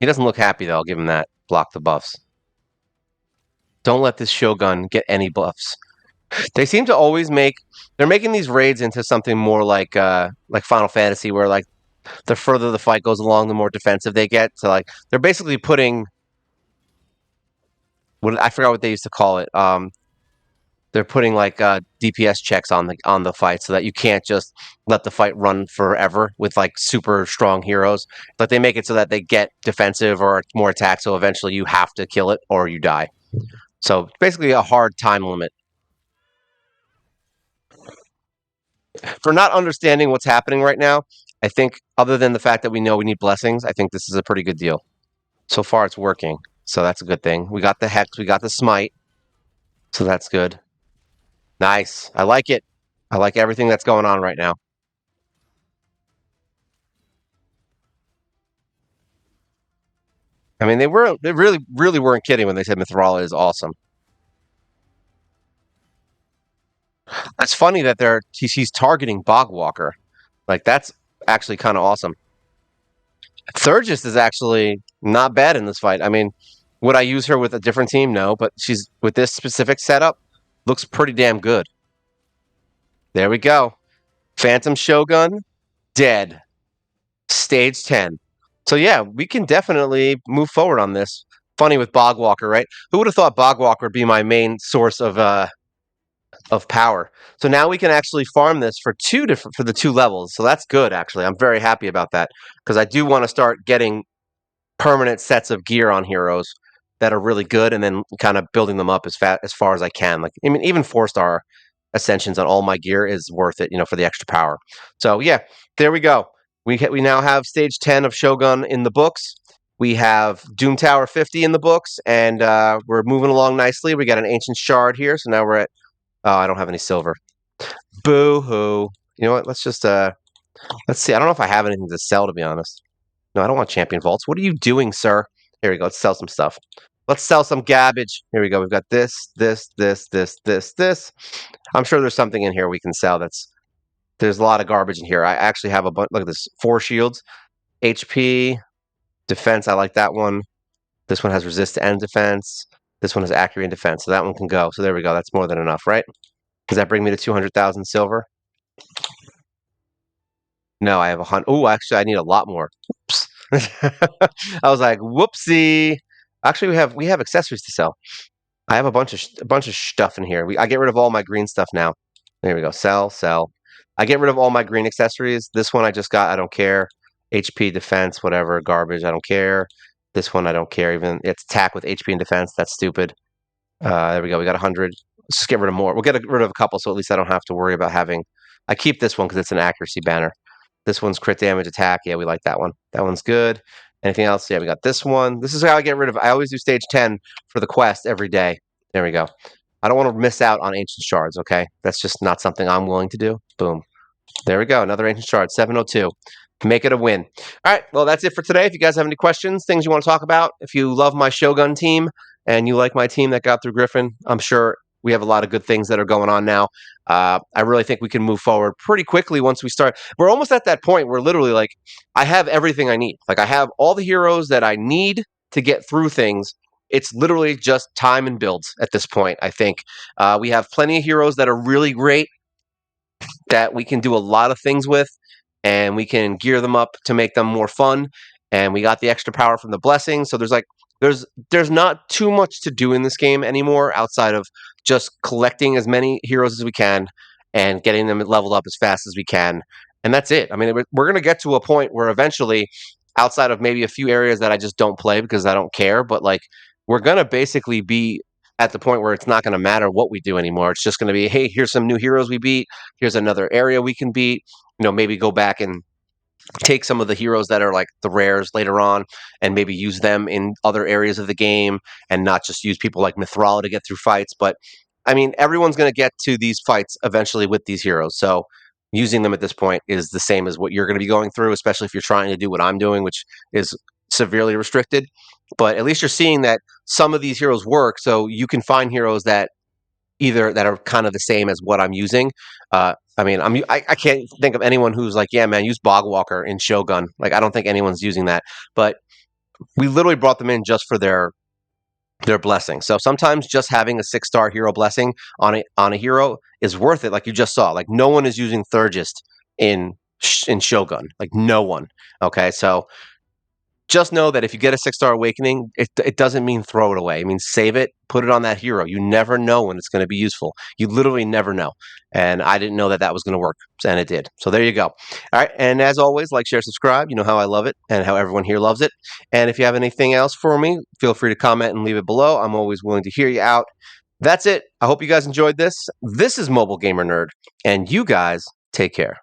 He doesn't look happy, though. I'll give him that. Block the buffs. Don't let this Shogun get any buffs. They seem to always they're making these raids into something more like Final Fantasy, where like the further the fight goes along, the more defensive they get. So like they're basically putting I forgot what they used to call it. They're putting like DPS checks on the fight, so that you can't just let the fight run forever with like super strong heroes. But they make it so that they get defensive or more attack, so eventually you have to kill it or you die. So basically a hard time limit. For not understanding what's happening right now, I think other than the fact that we know we need blessings, I think this is a pretty good deal. So far it's working, so that's a good thing. We got the Hex, we got the Smite, so that's good. Nice. I like it. I like everything that's going on right now. I mean, they really weren't kidding when they said Mithrala is awesome. That's funny that he's targeting Bogwalker. Like, that's actually kind of awesome. Thurgist is actually not bad in this fight. I mean, would I use her with a different team? No, but she's with this specific setup, looks pretty damn good. There we go. Phantom Shogun, dead. Stage 10. So yeah, we can definitely move forward on this. Funny with Bogwalker, right? Who would have thought Bogwalker would be my main source of power? So now we can actually farm this for the two levels. So that's good actually. I'm very happy about that because I do want to start getting permanent sets of gear on heroes that are really good, and then kind of building them up as far as I can. Like I mean, even 4-star ascensions on all my gear is worth it, for the extra power. So yeah, there we go. We now have stage 10 of Shogun in the books. We have Doom Tower 50 in the books, and we're moving along nicely. We got an ancient shard here, so now we're at. Oh, I don't have any silver. Boo hoo. You know what? Let's see. I don't know if I have anything to sell, to be honest. No, I don't want champion vaults. What are you doing, sir? Here we go. Let's sell some stuff. Let's sell some garbage. Here we go. We've got this. I'm sure there's something in here we can sell. There's a lot of garbage in here. I actually have a bunch. Look at this. 4 shields, HP, defense. I like that one. This one has resist and defense. This one has accuracy and defense. So that one can go. So there we go. That's more than enough, right? Does that bring me to 200,000 silver? No, I have 100. Oh, actually, I need a lot more. Oops. I was like, whoopsie. Actually, we have accessories to sell. I have a bunch of stuff in here. I get rid of all my green stuff now. There we go. Sell, sell. I get rid of all my green accessories. This one I just got. I don't care. HP, defense, whatever, garbage. I don't care. This one I don't care. Even it's attack with HP and defense. That's stupid. There we go. We got 100. Let's just get rid of more. We'll get rid of a couple, so at least I don't have to worry about having. I keep this one because it's an accuracy banner. This one's crit damage attack. Yeah, we like that one. That one's good. Anything else? Yeah, we got this one. This is how I get rid of. I always do stage 10 for the quest every day. There we go. I don't want to miss out on ancient shards. Okay, that's just not something I'm willing to do. Boom. There we go. Another ancient shard. 702. Make it a win. All right. Well, that's it for today. If you guys have any questions, things you want to talk about, if you love my Shogun team and you like my team that got through Griffin, I'm sure we have a lot of good things that are going on now. I really think we can move forward pretty quickly once we start. We're almost at that point where literally, like, I have everything I need. Like, I have all the heroes that I need to get through things. It's literally just time and builds at this point, I think. We have plenty of heroes that are really great that we can do a lot of things with, and we can gear them up to make them more fun. And we got the extra power from the blessing. So there's not too much to do in this game anymore outside of just collecting as many heroes as we can and getting them leveled up as fast as we can. And that's it. I mean, we're going to get to a point where eventually, outside of maybe a few areas that I just don't play because I don't care, but like we're going to basically be at the point where it's not going to matter what we do anymore. It's just going to be, hey, here's some new heroes we beat. Here's another area we can beat. Maybe go back and take some of the heroes that are like the rares later on and maybe use them in other areas of the game and not just use people like Mithrala to get through fights. But I mean, everyone's going to get to these fights eventually with these heroes. So using them at this point is the same as what you're going to be going through, especially if you're trying to do what I'm doing, which is severely restricted. But at least you're seeing that some of these heroes work. So you can find heroes that are kind of the same as what I'm using. I mean, I can't think of anyone who's like, yeah, man, use Bogwalker in Shogun. Like, I don't think anyone's using that. But we literally brought them in just for their blessing. So sometimes just having a 6-star hero blessing on a hero is worth it. Like you just saw, like no one is using Thurgist in Shogun. Like no one. Okay, so just know that if you get a 6-star awakening, it doesn't mean throw it away. It means save it, put it on that hero. You never know when it's going to be useful. You literally never know. And I didn't know that was going to work, and it did. So there you go. All right, and as always, like, share, subscribe. You know how I love it and how everyone here loves it. And if you have anything else for me, feel free to comment and leave it below. I'm always willing to hear you out. That's it. I hope you guys enjoyed this. This is Mobile Gamer Nerd, and you guys take care.